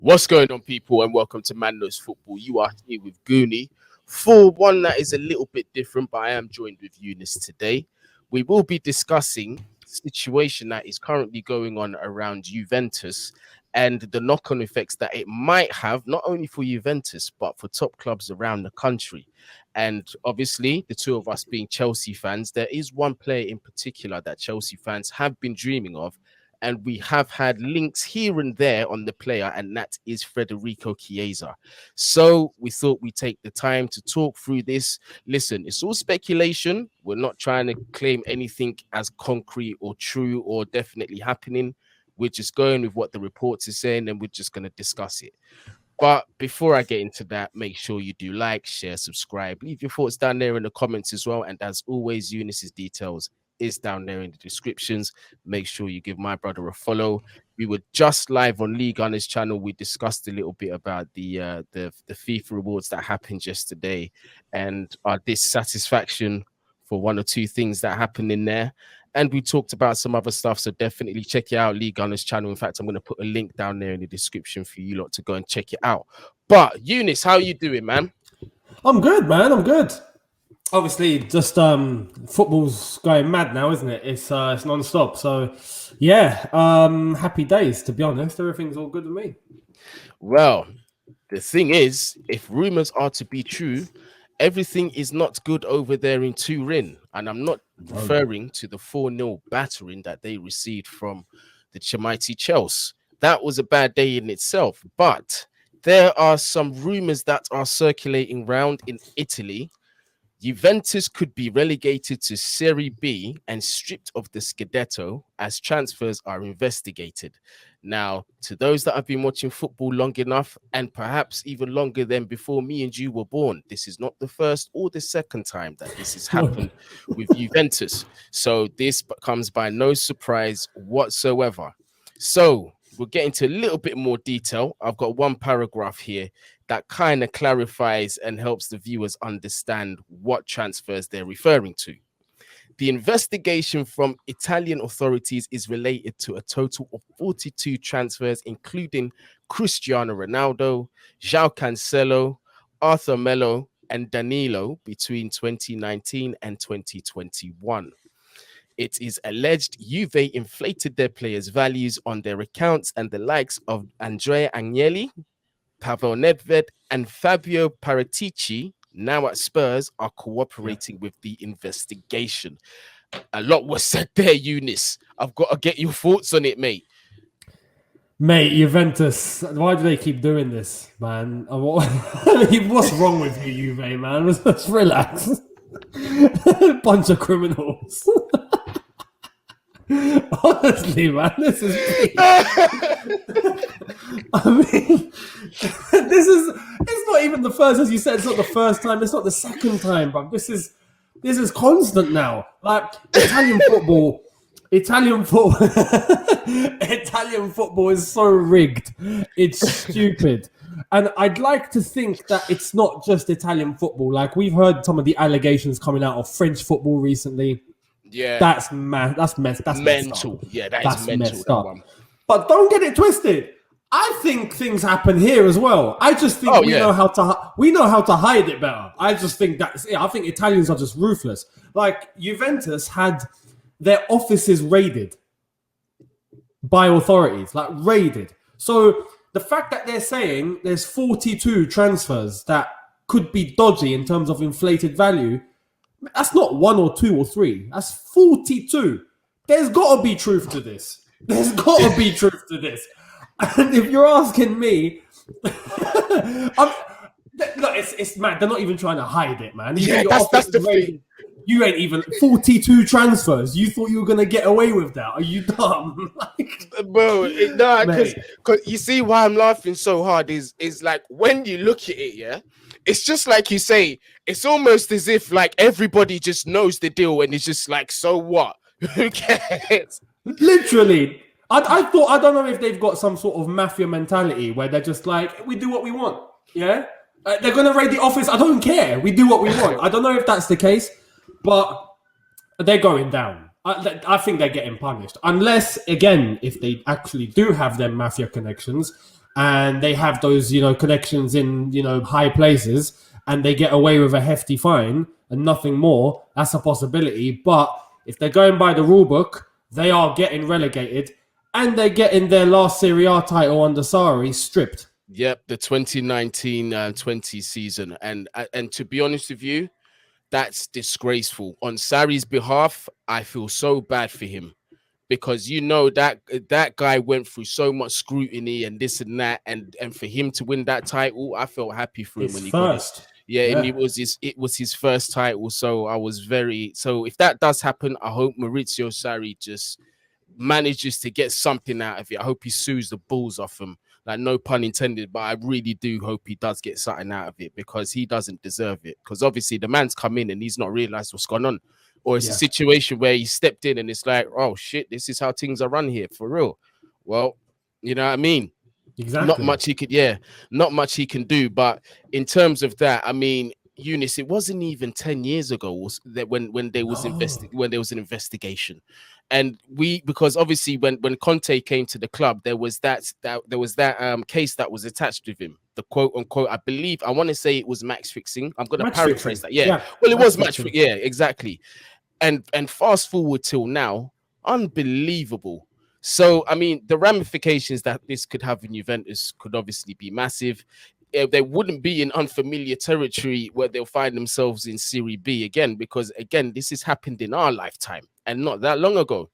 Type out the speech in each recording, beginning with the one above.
What's going on, people, and welcome to Man Knows Football. You are here with Guni for one that is a little bit different, but I am joined with Younes today. We will be discussing the situation that is currently going on around Juventus and the knock-on effects that it might have, not only for Juventus, but for top clubs around the country. And obviously, the two of us being Chelsea fans, there is one player in particular that Chelsea fans have been dreaming of, and we have had links here and there on the player, and that is Federico Chiesa. So we thought we'd take the time to talk through this. Listen, it's all speculation. We're not trying to claim anything as concrete or true or definitely happening. We're just going with what the reports are saying, and we're just going to discuss it. But before I get into that, make sure you do like, share, subscribe, leave your thoughts down there in the comments as well. And as always, Younes's details is down there in the descriptions. Make sure you give my brother a follow. We were just live on League on his channel. We discussed a little bit about the FIFA awards that happened yesterday and our dissatisfaction for one or two things that happened in there. And we talked about some other stuff, so definitely check it out, League Gunners channel. In fact, I'm going to put a link down there in the description for you lot to go and check it out. But Younes, how are you doing, man? I'm good, man. I'm good. Obviously, just football's going mad now, isn't it? It's non-stop. So, yeah, happy days. To be honest, everything's all good with me. Well, the thing is, if rumors are to be true, everything is not good over there in Turin. And I'm not referring to the 4-0 battering that they received from the mighty Chelsea. That was a bad day in itself. But there are some rumors that are circulating around in Italy. Juventus could be relegated to Serie B and stripped of the Scudetto as transfers are investigated. Now, to those that have been watching football long enough, and perhaps even longer than before me and you were born, this is not the first or the second time that this has happened with Juventus. So this comes by no surprise whatsoever. So we'll get into a little bit more detail. I've got one paragraph here that kind of clarifies and helps the viewers understand what transfers they're referring to. The investigation from Italian authorities is related to a total of 42 transfers, including Cristiano Ronaldo, Joao Cancelo, Artur Melo, and Danilo between 2019 and 2021. It is alleged Juve inflated their players' values on their accounts, and the likes of Andrea Agnelli, Pavel Nedved, and Fabio Paratici, now at Spurs, are cooperating with the investigation. A lot was said there, Younes. I've got to get your thoughts on it, mate. Mate, Juventus, why do they keep doing this, man? What's wrong with you, Juve, man? Let's relax. Bunch of criminals. Honestly, man, this is I mean, it's not even the first, as you said, it's not the first time, it's not the second time, but this is constant now. Like Italian football Italian football is so rigged. It's stupid. And I'd like to think that it's not just Italian football. Like, we've heard some of the allegations coming out of French football recently. Yeah, that's mental. Yeah, that's mental. But don't get it twisted. I think things happen here as well. I just think we know how to hide it better. I just think that's it. I think Italians are just ruthless. Like, Juventus had their offices raided by authorities, like raided. So the fact that they're saying there's 42 transfers that could be dodgy in terms of inflated value, that's not one or two or three. That's 42. There's got to be truth to this. And if you're asking me, look, it's mad. They're not even trying to hide it, man. Yeah, that's the thing. You ain't even 42 transfers. You thought you were gonna get away with that? Are you dumb? Bro, because you see why I'm laughing so hard is like when you look at it, yeah, it's just like you say. It's almost as if like everybody just knows the deal and it's just like, so what? Who cares? Literally. I thought, I don't know if they've got some sort of mafia mentality where they're just like, we do what we want. Yeah, they're gonna raid the office. I don't care. We do what we want. I don't know if that's the case. But they're going down. I think they're getting punished. Unless, again, if they actually do have their mafia connections, and they have those, connections in, high places, and they get away with a hefty fine and nothing more, that's a possibility. But if they're going by the rule book, they are getting relegated, and they're getting their last Serie A title under Sarri stripped. Yep, the 2019-20 season. And to be honest with you, that's disgraceful. On Sarri's behalf, I feel so bad for him, because that guy went through so much scrutiny and this and that, and for him to win that title, I felt happy for him when he got it. Yeah, and it was his first title. So I was so if that does happen, I hope Maurizio Sarri just manages to get something out of it. I hope he sues the balls off him. Like, no pun intended, but I really do hope he does get something out of it, because he doesn't deserve it. Because obviously the man's come in and he's not realized what's gone on. Or it's a situation where he stepped in and it's like, oh shit, this is how things are run here for real. Well, you know what I mean? Exactly. Not much he can do. But in terms of that, I mean, Younes, it wasn't even 10 years ago that when there was an investigation. And because obviously when Conte came to the club, there was that case that was attached with him, the quote unquote, I want to say it was match fixing. I'm going to paraphrase that. Yeah. Well, it was match fixing. Yeah, exactly. And fast forward till now, unbelievable. So, I mean, the ramifications that this could have in Juventus could obviously be massive. They wouldn't be in unfamiliar territory where they'll find themselves in Serie B again, because again, this has happened in our lifetime and not that long ago.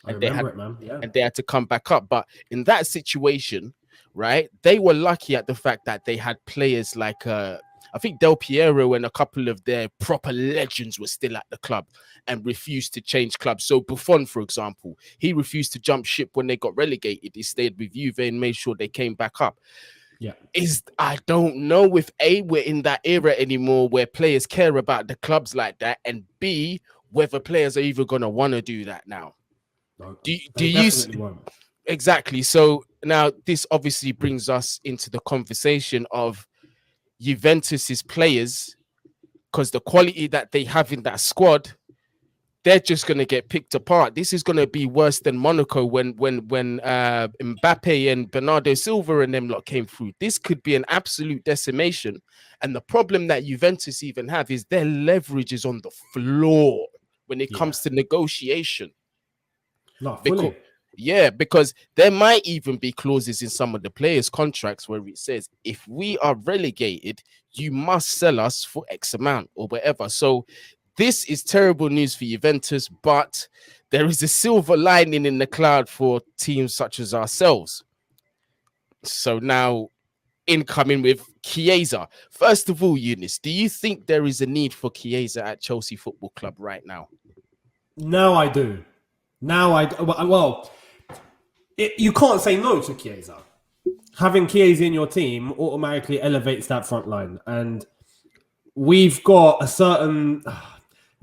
And they had to come back up. But in that situation, right, they were lucky at the fact that they had players like I think Del Piero and a couple of their proper legends were still at the club and refused to change clubs. So Buffon, for example, he refused to jump ship when they got relegated. He stayed with Juve and made sure they came back up. Yeah, I don't know if A, we're in that era anymore where players care about the clubs like that, and B, whether players are even going to want to do that now. No, do you exactly? So now this obviously brings us into the conversation of Juventus's players, because the quality that they have in that squad, they're just going to get picked apart. This is going to be worse than Monaco when Mbappe and Bernardo Silva and them lot came through. This could be an absolute decimation. And the problem that Juventus even have is their leverage is on the floor when it comes to negotiation. Not fully. Because there might even be clauses in some of the players' contracts where it says, if we are relegated, you must sell us for X amount or whatever. So this is terrible news for Juventus, but there is a silver lining in the cloud for teams such as ourselves. So now, incoming with Chiesa. First of all, Younes, do you think there is a need for Chiesa at Chelsea Football Club right now? Now I do. You can't say no to Chiesa. Having Chiesa in your team automatically elevates that front line, and we've got a certain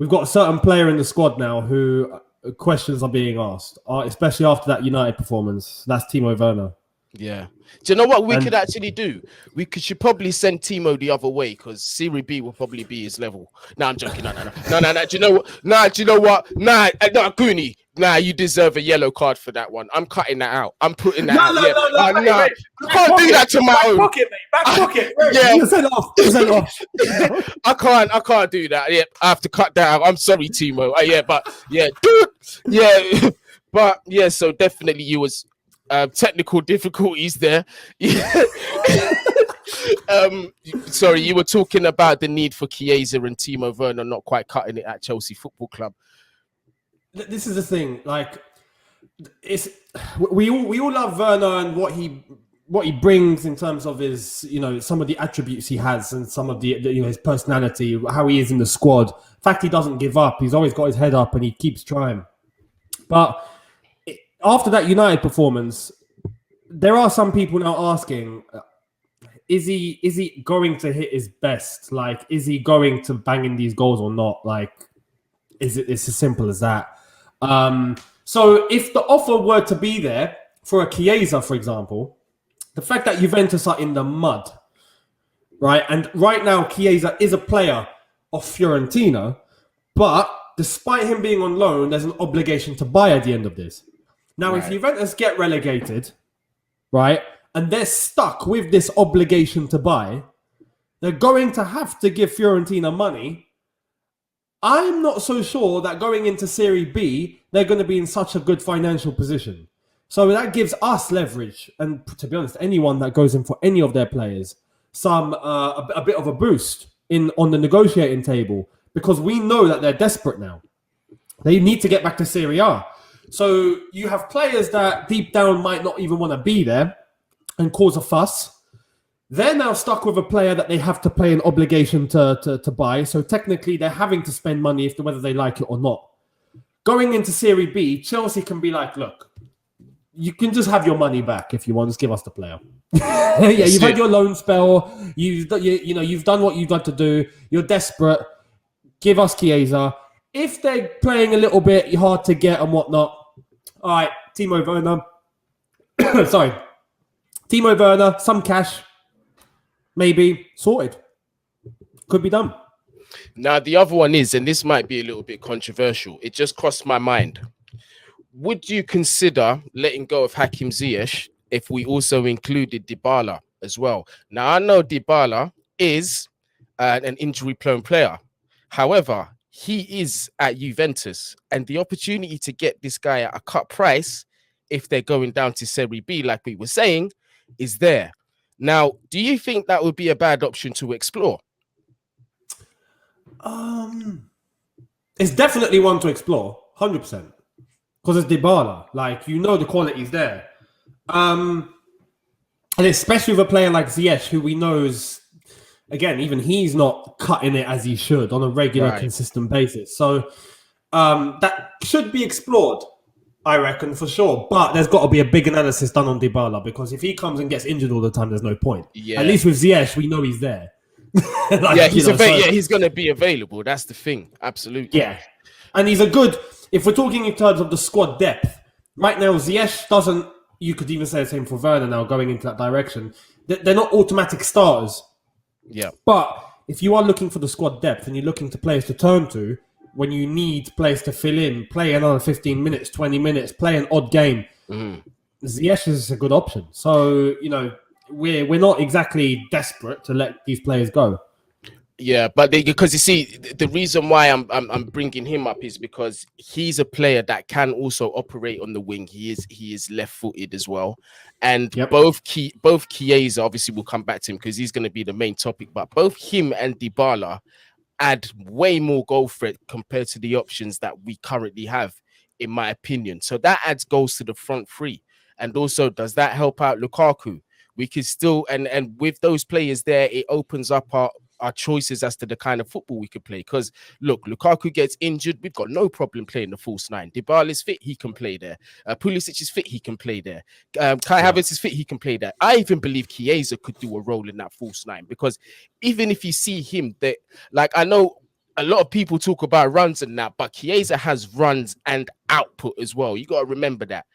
player in the squad now who questions are being asked, especially after that United performance. That's Timo Werner. Yeah. Do you know what we could actually do? We should probably send Timo the other way, because Serie B will probably be his level. No, I'm joking. No. Do you know what? No, Guni. Nah, you deserve a yellow card for that one. I'm cutting that out. I'm putting that out. No. I can't do that to my own. Back pocket. Yeah. Send it off. I can't do that. Yeah, I have to cut that out. I'm sorry, Timo. But yeah, so definitely you was technical difficulties there. Sorry, you were talking about the need for Chiesa and Timo Werner not quite cutting it at Chelsea Football Club. This is the thing. Like, we all love Werner and what he brings in terms of his, some of the attributes he has and some of the his personality, how he is in the squad. The fact he doesn't give up, he's always got his head up and he keeps trying. But after that United performance, there are some people now asking, is he going to hit his best? Like, is he going to bang in these goals or not? Like, it's as simple as that. So if the offer were to be there for a Chiesa, for example, the fact that Juventus are in the mud, right? And right now, Chiesa is a player of Fiorentina, but despite him being on loan, there's an obligation to buy at the end of this. Now, if Juventus get relegated, right, and they're stuck with this obligation to buy, they're going to have to give Fiorentina money. I'm not so sure that going into Serie B, they're going to be in such a good financial position. So that gives us leverage, and to be honest, anyone that goes in for any of their players, a bit of a boost on the negotiating table, because we know that they're desperate now. They need to get back to Serie A. So you have players that deep down might not even want to be there and cause a fuss. They're now stuck with a player that they have to pay an obligation to buy. So technically, they're having to spend money whether they like it or not. Going into Serie B, Chelsea can be like, look, you can just have your money back if you want. Just give us the player. You've had your loan spell. You've done what you've got to do. You're desperate. Give us Chiesa. If they're playing a little bit hard to get and whatnot, all right, Timo Werner. Sorry. Timo Werner, some cash. Maybe sorted. Could be done. Now, the other one is, and this might be a little bit controversial, it just crossed my mind. Would you consider letting go of Hakim Ziyech if we also included Dybala as well? Now, I know Dybala is an injury-prone player. However, he is at Juventus, and the opportunity to get this guy at a cut price, if they're going down to Serie B, like we were saying, is there. Now, do you think that would be a bad option to explore? It's definitely one to explore, 100%. Because it's Dybala. Like, the quality's there. And especially with a player like Ziyech, who we know is, again, even he's not cutting it as he should on a regular, consistent basis. So that should be explored, I reckon, for sure. But there's got to be a big analysis done on Dybala, because if he comes and gets injured all the time, there's no point. Yeah. At least with Ziyech, we know he's there. He's going to be available. That's the thing. Absolutely. Yeah. And he's if we're talking in terms of the squad depth, right now, Ziyech doesn't, you could even say the same for Werner now going into that direction. They're not automatic starters. Yeah. But if you are looking for the squad depth and you're looking to players to turn to, when you need players to fill in, play another 15 minutes, 20 minutes, play an odd game, Ziyech is a good option. So, we're not exactly desperate to let these players go. Yeah, but because you see, the reason why I'm bringing him up is because he's a player that can also operate on the wing. He is left-footed as well, and both Chiesa, obviously we'll come back to him because he's going to be the main topic. But both him and Dybala add way more goal threat compared to the options that we currently have, in my opinion. So that adds goals to the front three, and also does that help out Lukaku? We can still and with those players there, it opens up our choices as to the kind of football we could play. Because look, Lukaku gets injured, we've got no problem playing the false nine. Dybala is fit, he can play there. Pulisic is fit, he can play there. Kai Havertz is fit, he can play there. I even believe Chiesa could do a role in that false nine, because even if you see him, that, like, I know a lot of people talk about runs and that, but Chiesa has runs and output as well. You got to remember that.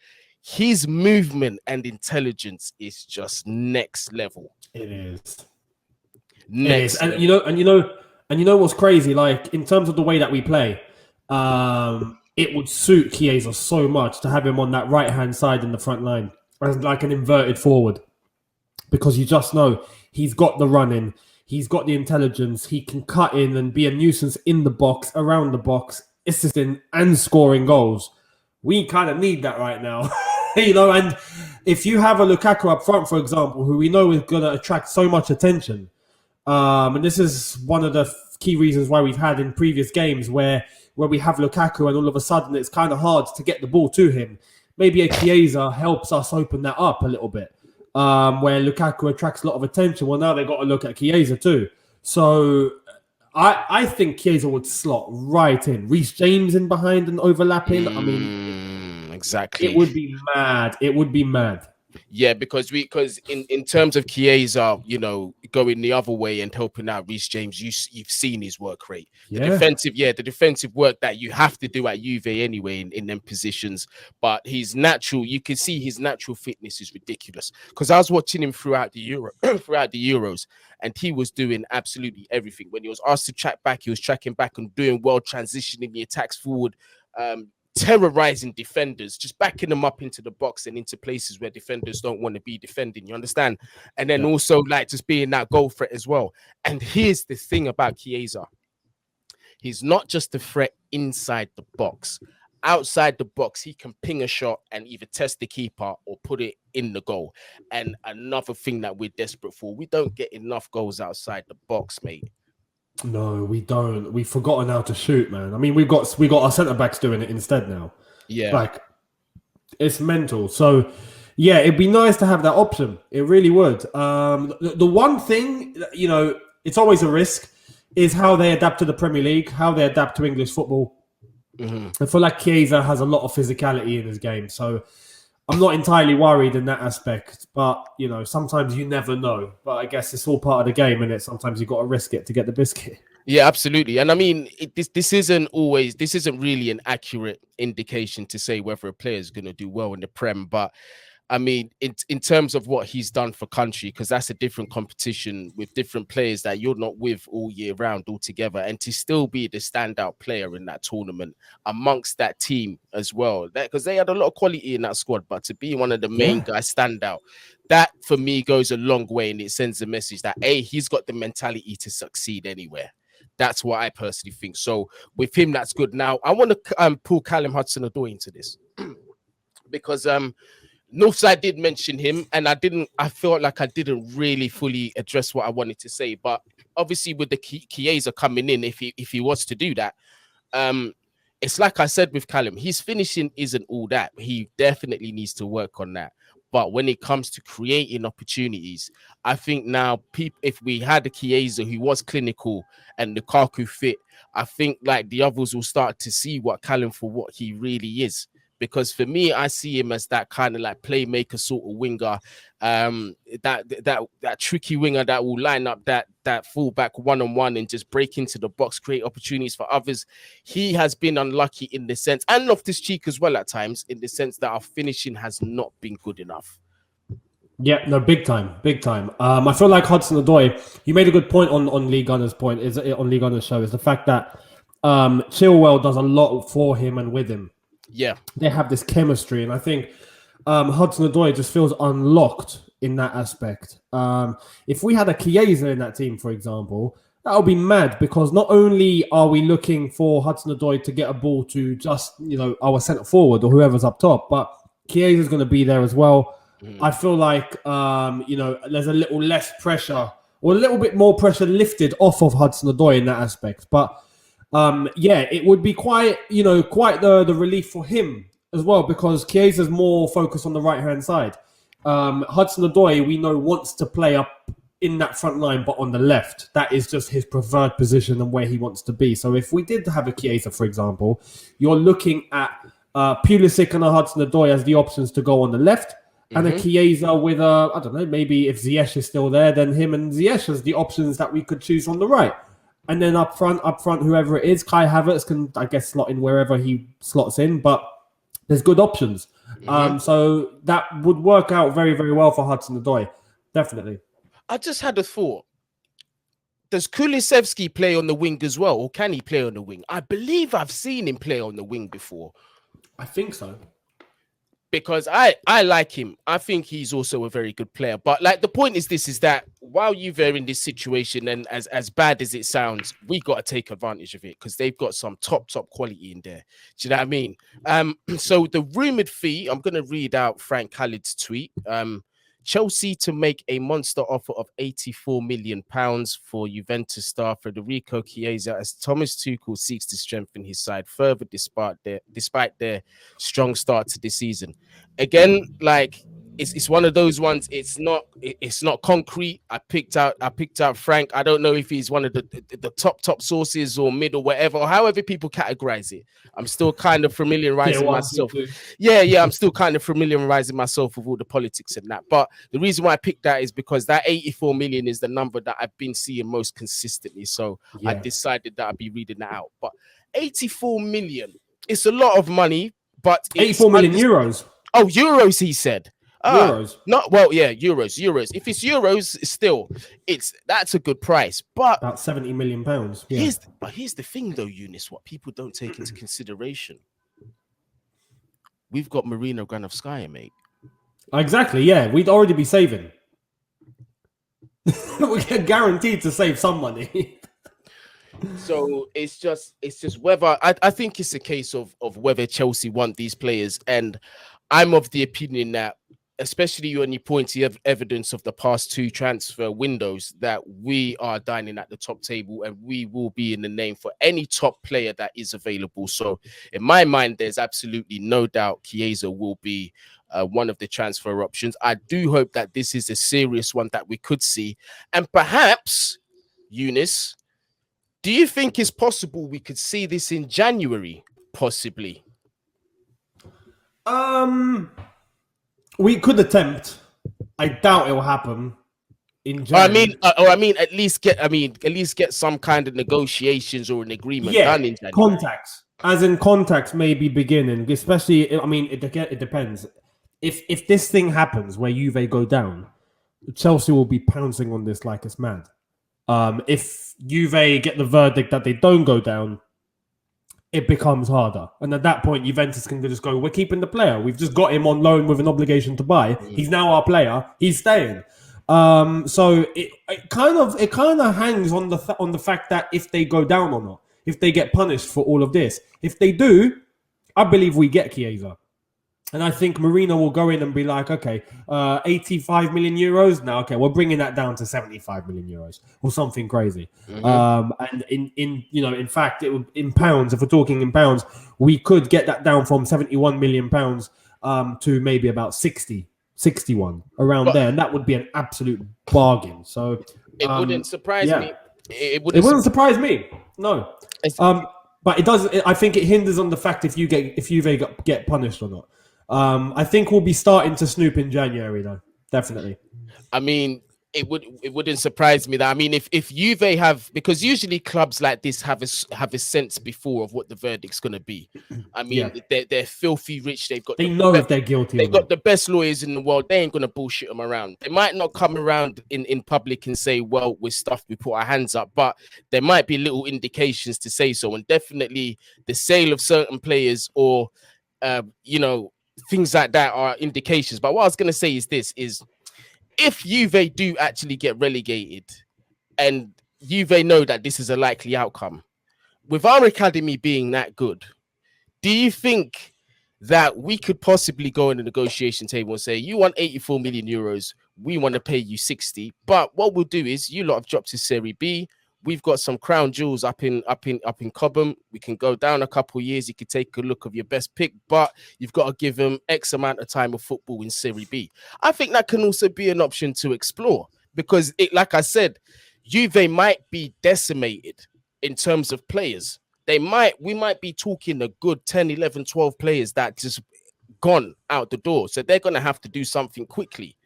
His movement and intelligence is just next level. It is. Next and you know what's crazy, like in terms of the way that we play, it would suit Chiesa so much to have him on that right hand side in the front line as like an inverted forward, because you just know he's got the running, he's got the intelligence, he can cut in and be a nuisance in the box, around the box, assisting and scoring goals. We kind of need that right now. And if you have a Lukaku up front, for example, who we know is going to attract so much attention, and this is one of the key reasons why we've had in previous games where we have Lukaku and all of a sudden it's kind of hard to get the ball to him. Maybe a Chiesa helps us open that up a little bit, where Lukaku attracts a lot of attention. Well, now they've got to look at Chiesa too. So I think Chiesa would slot right in. Reece James in behind and overlapping. I mean, exactly. It would be mad. It would be mad. Yeah, because in terms of Chiesa, going the other way and helping out Reece James, you've seen his work rate. The defensive work that you have to do at Juve anyway in them positions. But his natural, you can see his natural fitness is ridiculous. Because I was watching him throughout the Euros, and he was doing absolutely everything. When he was asked to track back, he was tracking back and doing well, transitioning the attacks forward. terrorizing defenders, just backing them up into the box and into places where defenders don't want to be defending. You understand? And then also like just being that goal threat as well. And here's the thing about Chiesa. He's not just a threat inside the box. Outside the box, he can ping a shot and either test the keeper or put it in the goal. And another thing that we're desperate for, we don't get enough goals outside the box, mate. No, we don't. We've forgotten how to shoot, man. I mean, we got our centre backs doing it instead now. Yeah, like it's mental. So, yeah, it'd be nice to have that option. It really would. The one thing, you know, it's always a risk, is how they adapt to the Premier League, how they adapt to English football. I feel like Chiesa has a lot of physicality in his game, so I'm not entirely worried in that aspect. But, you know, sometimes you never know. But I guess it's all part of the game, and sometimes you've got to risk it to get the biscuit. Yeah, absolutely. And I mean, this isn't really an accurate indication to say whether a player is going to do well in the Prem. But I mean, in terms of what he's done for country, because that's a different competition with different players that you're not with all year round altogether, and to still be the standout player in that tournament amongst that team as well, because they had a lot of quality in that squad, but to be one of the main guys stand out, that for me goes a long way, and it sends a message that he's got the mentality to succeed anywhere. That's what I personally think. So with him, that's good. Now I want to pull Callum Hudson-Odoi into this because Northside did mention him, and I felt like I didn't really fully address what I wanted to say. But obviously, with the Chiesa coming in, if he was to do that, it's like I said with Callum, his finishing isn't all that. He definitely needs to work on that. But when it comes to creating opportunities, I think now, if we had a Chiesa who was clinical and Lukaku fit, I think like the others will start to see what Callum for what he really is. Because for me, I see him as that kind of like playmaker sort of winger, that tricky winger that will line up that fullback one-on-one and just break into the box, create opportunities for others. He has been unlucky in the sense, and Loftus-Cheek as well at times, in the sense that our finishing has not been good enough. Yeah, no, big time. I feel like Hudson-Odoi, you made a good point on Lee Gunner's point, is on Lee Gunner's show, is the fact that Chilwell does a lot for him and with him. Yeah, they have this chemistry, and I think Hudson-Odoi just feels unlocked in that aspect. If we had a Chiesa in that team, for example, that would be mad, because not only are we looking for Hudson-Odoi to get a ball to just, you know, our centre forward or whoever's up top, but Chiesa's going to be there as well. I feel like, you know, there's a little less pressure or a little bit more pressure lifted off of Hudson-Odoi in that aspect. But yeah, it would be quite the relief for him as well, because Chiesa's more focused on the right-hand side. Hudson-Odoi, we know, wants to play up in that front line, but on the left. That is just his preferred position and where he wants to be. So if we did have a Chiesa, for example, you're looking at Pulisic and a Hudson-Odoi as the options to go on the left, and a Chiesa with I don't know, maybe if Ziyech is still there, then him and Ziyech as the options that we could choose on the right. And then up front, whoever it is, Kai Havertz can, I guess, slot in wherever he slots in, but there's good options. So that would work out very, very well for Hudson-Odoi. Definitely. I just had a thought. Does Kulusevski play on the wing as well, or can he play on the wing? I believe I've seen him play on the wing before. I think so. Because I like him. I think he's also a very good player. But like the point is this, is that while you're in this situation, and as bad as it sounds, we got to take advantage of it, because they've got some top quality in there. Do you know what I mean? So the rumored fee, I'm going to read out Frank Khalid's tweet. Chelsea to make a monster offer of £84 million for Juventus star Federico Chiesa, as Thomas Tuchel seeks to strengthen his side further despite their strong start to this season. Again, like it's one of those ones. It's not concrete. I picked out Frank. I don't know if he's one of the top sources or mid or whatever, or however people categorize it. I'm still kind of familiarizing myself. I'm still kind of familiarizing myself with all the politics and that. But the reason why I picked that is because that 84 million is the number that I've been seeing most consistently. So I decided that I'd be reading that out. But 84 million, it's a lot of money, but 84 million euros. Oh, euros, he said. Euros. Euros. If it's euros, still, that's a good price. But about £70 million. Yeah. Here's the thing, though, Younes, what people don't take into consideration. we've got Marino Granovskaya, mate. Exactly, yeah. We'd already be saving. We're guaranteed to save some money. So it's just whether I think it's a case of whether Chelsea want these players, and I'm of the opinion that, especially when you point to evidence of the past 2 transfer windows, that we are dining at the top table and we will be in the name for any top player that is available. So in my mind, there's absolutely no doubt Chiesa will be one of the transfer options. I do hope that this is a serious one that we could see. And perhaps, Younes, do you think it's possible we could see this in January? Possibly. We could attempt. I doubt it will happen in January. I mean, at least get some kind of negotiations or an agreement done in January. Contacts maybe beginning, especially. I mean, it depends. If this thing happens where Juve go down, Chelsea will be pouncing on this like it's mad. If Juve get the verdict that they don't go down, it becomes harder. And at that point, Juventus can just go, we're keeping the player. We've just got him on loan with an obligation to buy. He's now our player. He's staying. So it kind of hangs on the fact that if they go down or not, if they get punished for all of this. If they do, I believe we get Chiesa. And I think Marino will go in and be like, okay, 85 million euros. Now, okay, we're bringing that down to 75 million euros or something crazy. And in fact, it would, in pounds, if we're talking in pounds, we could get that down from 71 million pounds to maybe about 61 around there. And that would be an absolute bargain. So it wouldn't surprise me. It wouldn't surprise me. No. But it does. I think it hinders on the fact if Juve get punished or not. I think we'll be starting to snoop in January, though. Definitely. I mean, it wouldn't surprise me that. I mean, if Juve have, because usually clubs like this have a sense before of what the verdict's going to be. I mean, they're filthy rich. They know if they're guilty. They've got the best lawyers in the world. They ain't going to bullshit them around. They might not come around in public and say, well, we're stuffed, we put our hands up, but there might be little indications to say so. And definitely the sale of certain players or, things like that are indications. But what I was going to say is this, is if Juve do actually get relegated and Juve know that this is a likely outcome, with our academy being that good, do you think that we could possibly go in the negotiation table and say, you want 84 million euros, we want to pay you 60, but what we'll do is you lot have dropped to Serie B. We've got some crown jewels up in Cobham. We can go down a couple of years. You could take a look of your best pick, but you've got to give them X amount of time of football in Serie B. I think that can also be an option to explore because, like I said, Juve might be decimated in terms of players. We might be talking a good 10, 11, 12 players that just gone out the door. So they're going to have to do something quickly.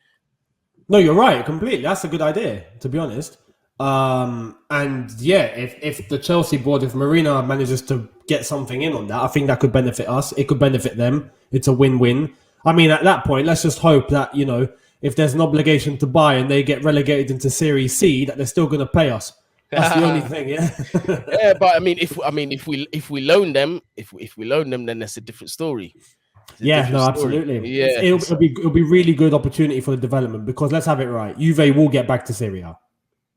No, you're right. Completely. That's a good idea, to be honest. And yeah, if the Chelsea board, if Marino manages to get something in on that, I think that could benefit us. It could benefit them. It's a win-win. I mean, at that point, let's just hope that, if there's an obligation to buy and they get relegated into Serie C, that they're still going to pay us. That's the only thing, yeah. Yeah, but if we loan them, then that's a different story. Absolutely. Yeah, it'll be really good opportunity for the development because let's have it right. Juve will get back to Serie A.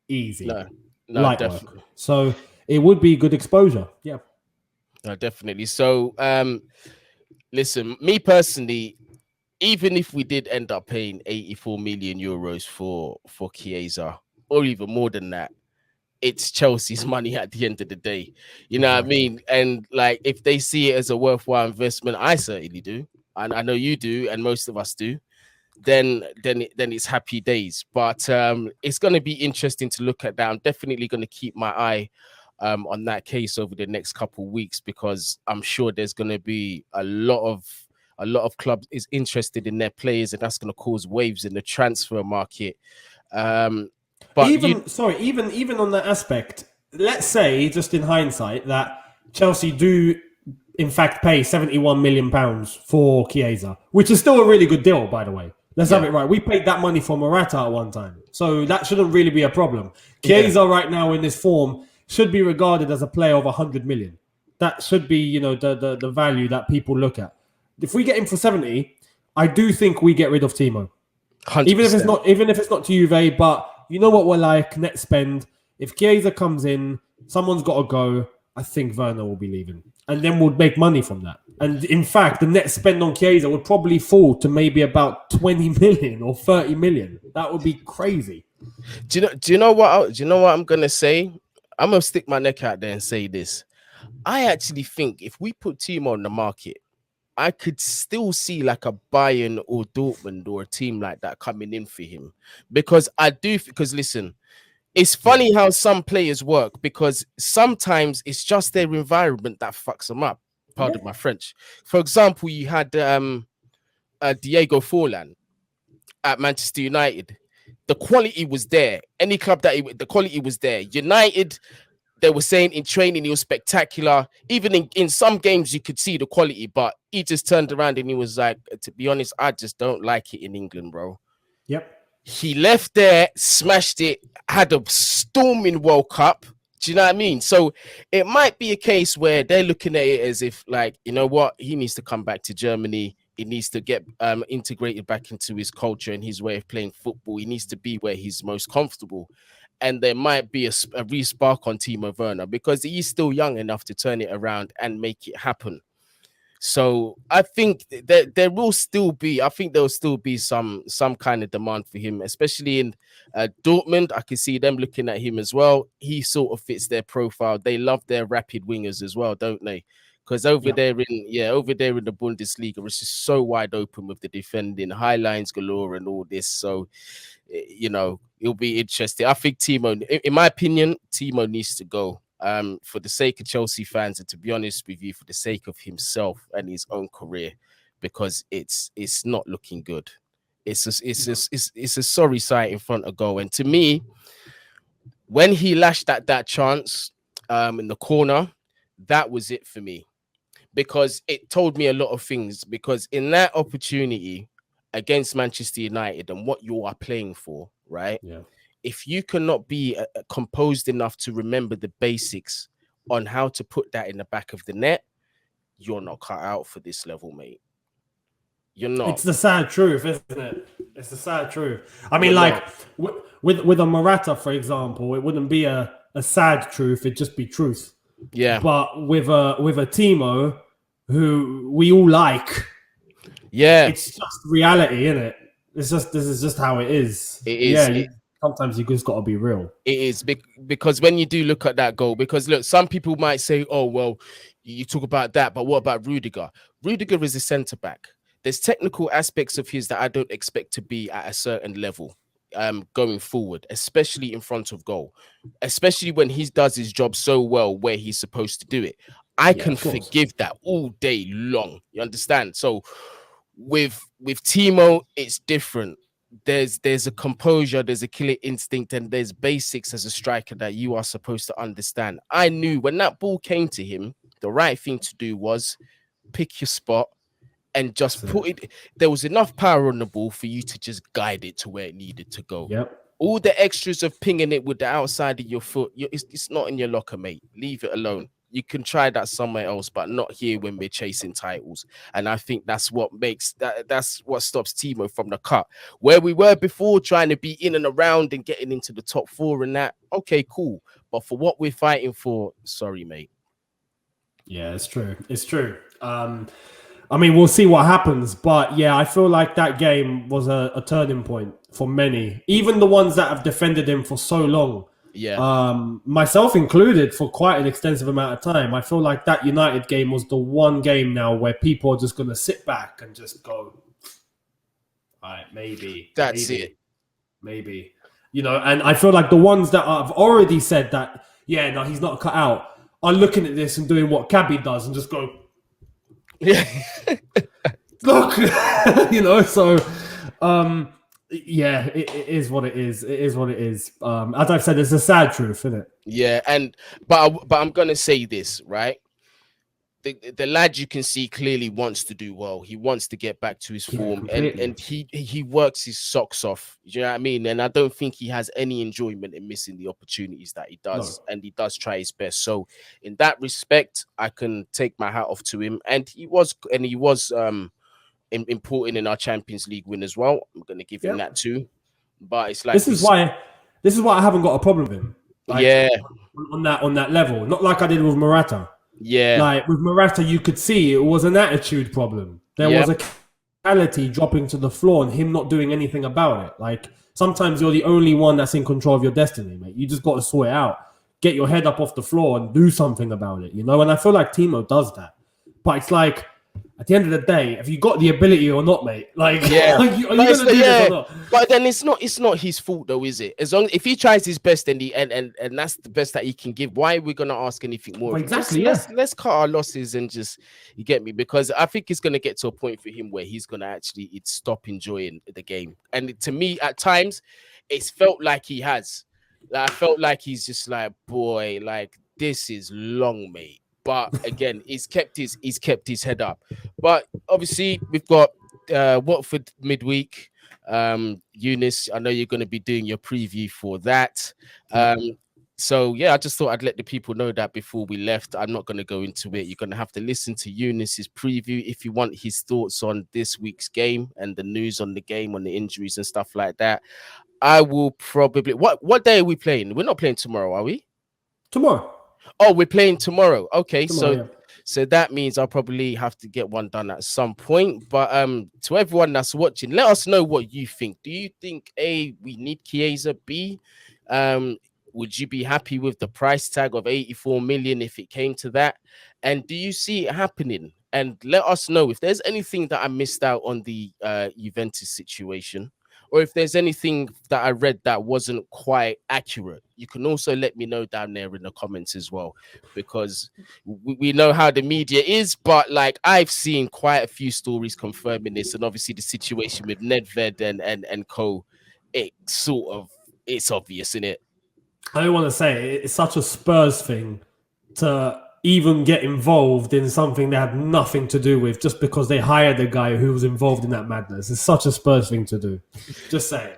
Easy. No, definitely. Work. So it would be good exposure. Yeah. No, definitely. So, listen, me personally, even if we did end up paying 84 million euros for Chiesa, or even more than that, it's Chelsea's money at the end of the day. You know what I mean? And like, if they see it as a worthwhile investment, I certainly do. And I know you do, and most of us do. Then it's happy days. But it's going to be interesting to look at that. I'm definitely going to keep my eye on that case over the next couple of weeks because I'm sure there's going to be a lot of clubs is interested in their players, and that's going to cause waves in the transfer market. But even on that aspect, let's say just in hindsight that Chelsea do in fact pay £71 million for Chiesa, which is still a really good deal, by the way. Let's have it right. We paid that money for Morata at one time. So that shouldn't really be a problem. Chiesa right now in this form should be regarded as a player of 100 million. That should be, the value that people look at. if we get him for 70, I do think we get rid of Timo. 100%. Even if it's not to Juve, but you know what we're like, net spend. If Chiesa comes in, someone's got to go. I think Werner will be leaving. And then we'll make money from that. And in fact, the net spend on Chiesa would probably fall to maybe about 20 million or 30 million. That would be crazy. Do you know what I'm gonna say? I'm gonna stick my neck out there and say this. I actually think if we put Timo on the market, I could still see like a Bayern or Dortmund or a team like that coming in for him. Because listen, it's funny how some players work, because sometimes it's just their environment that fucks them up. Pardon my French. For example, you had Diego Forlan at Manchester United. The quality was there. Any club the quality was there. United, they were saying in training he was spectacular. Even in some games you could see the quality, but he just turned around and he was like, to be honest, I just don't like it in England, bro. Yep. He left there, smashed it, had a storming World Cup. Do you know what I mean? So it might be a case where they're looking at it as if, like, you know what, he needs to come back to Germany. He needs to get integrated back into his culture and his way of playing football. He needs to be where he's most comfortable. And there might be a re-spark on Timo Werner, because he's still young enough to turn it around and make it happen. So I think there will still be, some kind of demand for him, especially in Dortmund. I can see them looking at him as well. He sort of fits their profile. They love their rapid wingers as well, don't they? Because over there in the Bundesliga, it's just so wide open with the defending, high lines galore and all this. So, you know, it'll be interesting. I think Timo, in my opinion, Timo needs to go. For the sake of Chelsea fans, and to be honest with you, for the sake of himself and his own career, because it's not looking good. It's a sorry sight in front of goal. And to me, when he lashed at that chance in the corner, that was it for me, because it told me a lot of things. Because in that opportunity against Manchester United and what you are playing for, right? Yeah. If you cannot be composed enough to remember the basics on how to put that in the back of the net, you're not cut out for this level, mate. You're not. It's the sad truth, isn't it? It's the sad truth. I mean, like with a Morata, for example, it wouldn't be a sad truth; it'd just be truth. Yeah. But with a Timo, who we all like, yeah, it's just reality, isn't it? This is just how it is. It is. Yeah. Sometimes you just got to be real. It is, because when you do look at that goal, because look, some people might say, oh, well, you talk about that, but what about Rudiger? Rudiger is a centre back. There's technical aspects of his that I don't expect to be at a certain level going forward, especially in front of goal, especially when he does his job so well where he's supposed to do it. I can forgive that all day long. You understand? So with Timo, it's different. There's a composure, there's a killer instinct, and there's basics as a striker that you are supposed to understand. I knew when that ball came to him, the right thing to do was pick your spot and just put it. There was enough power on the ball for you to just guide it to where it needed to go. Yep. All the extras of pinging it with the outside of your foot, it's not in your locker, mate. Leave it alone. You can try that somewhere else, but not here when we're chasing titles. And I think that's what makes that's what stops Timo from the cut. Where we were before, trying to be in and around and getting into the top four and that, okay, cool. But for what we're fighting for, sorry, mate. Yeah, it's true. It's true. I mean, we'll see what happens. But yeah, I feel like that game was a turning point for many, even the ones that have defended him for so long. Yeah. Myself included, for quite an extensive amount of time. I feel like that United game was the one game now where people are just going to sit back and just go, all right, maybe. That's it. Maybe. You know, and I feel like the ones that have already said that, yeah, no, he's not cut out, are looking at this and doing what Cabby does and just go, yeah, look, you know, so... yeah, it is what it is. It is what it is. As I've said, it's a sad truth, isn't it? Yeah, but I'm gonna say this, right? the lad, you can see clearly wants to do well. He wants to get back to his form, and he works his socks off. You know what I mean? And I don't think he has any enjoyment in missing the opportunities that he does, and he does try his best. So in that respect, I can take my hat off to him. And he was important in our Champions League win as well. I'm gonna give him that too. But it's like this is why I haven't got a problem with him. Like, on that level, not like I did with Morata. Yeah, like with Morata, you could see it was an attitude problem. There was a mentality dropping to the floor and him not doing anything about it. Like sometimes you're the only one that's in control of your destiny, mate. You just got to sort it out, get your head up off the floor and do something about it, you know. And I feel like Timo does that, but it's like, at the end of the day, have you got the ability or not, mate? Like, are you going to do this or not? But then it's not his fault though, is it? As long if he tries his best and that's the best that he can give, why are we gonna ask anything more? Well, exactly. Let's cut our losses and just, you get me? Because I think it's gonna get to a point for him where he's gonna actually stop enjoying the game. And to me, at times, it's felt like he has. Like, I felt like he's just like, boy, like this is long, mate. But again, he's kept his head up. But obviously, we've got Watford midweek. Younes, I know you're going to be doing your preview for that. So yeah, I just thought I'd let the people know that before we left. I'm not going to go into it. You're going to have to listen to Younes's preview if you want his thoughts on this week's game and the news on the game, on the injuries and stuff like that. I will probably. What day are we playing? We're not playing tomorrow, are we? Tomorrow. Oh, we're playing tomorrow. Okay, so that means I'll probably have to get one done at some point. But to everyone that's watching, let us know what you think. Do you think A, we need Chiesa? B, would you be happy with the price tag of 84 million if it came to that? And do you see it happening? And let us know if there's anything that I missed out on the Juventus situation, or if there's anything that I read that wasn't quite accurate. You can also let me know down there in the comments as well, because we know how the media is, but like I've seen quite a few stories confirming this, and obviously the situation with Nedved and co, it's obvious, isn't it? I don't want to say it's such a Spurs thing to even get involved in something they had nothing to do with just because they hired a guy who was involved in that madness. It's such a Spurs thing to do. Just saying.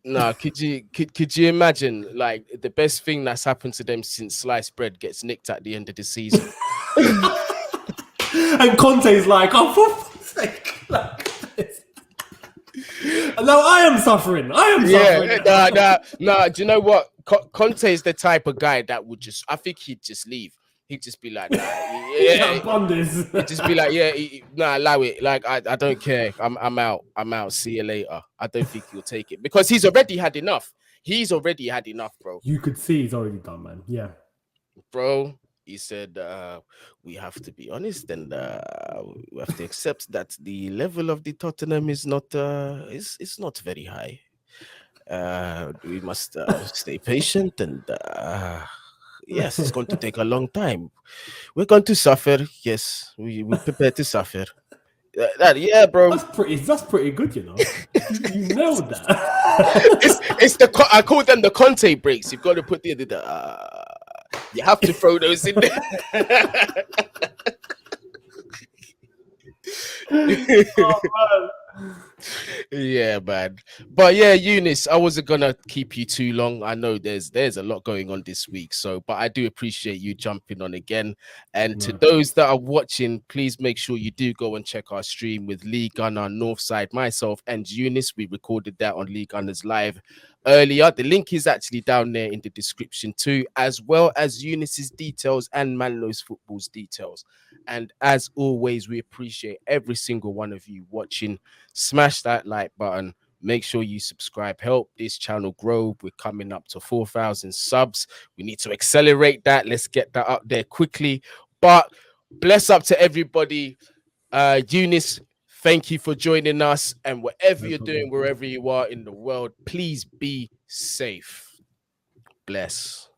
No, could you imagine like the best thing that's happened to them since sliced bread gets nicked at the end of the season? And Conte's like, oh, for fuck's sake. Now I am suffering. No. Do you know what? Conte is the type of guy that would just, I think he'd just leave. He'd just be like, nah, he'd just be like, allow it. Like, I don't care. I'm out. See you later. I don't think he'll take it because he's already had enough. Bro. You could see he's already done, man. Yeah. Bro, he said, we have to be honest and we have to accept that the level of the Tottenham is not, it's not very high. We must stay patient and yes, it's going to take a long time. We're going to suffer. Yes, we're prepared to suffer. Bro. That's pretty good, you know. You nailed that. I call them the Conte breaks. You've got to put the you have to throw those in there. Oh, man. Yeah, man. But yeah, Younes, I wasn't gonna keep you too long. I know there's a lot going on this week, but I do appreciate you jumping on again. And to those that are watching, please make sure you do go and check our stream with Lee Gunner, Northside, myself, and Younes. We recorded that on Lee Gunner's live earlier. The link is actually down there in the description too, as well as Younes's details and Manlo's Football's details. And as always, we appreciate every single one of you watching. Smash that like button. Make sure you subscribe. Help this channel grow. We're coming up to 4,000 subs. We need to accelerate that. Let's get that up there quickly. But bless up to everybody. Younes, thank you for joining us. And whatever you're doing, wherever you are in the world, please be safe. Bless.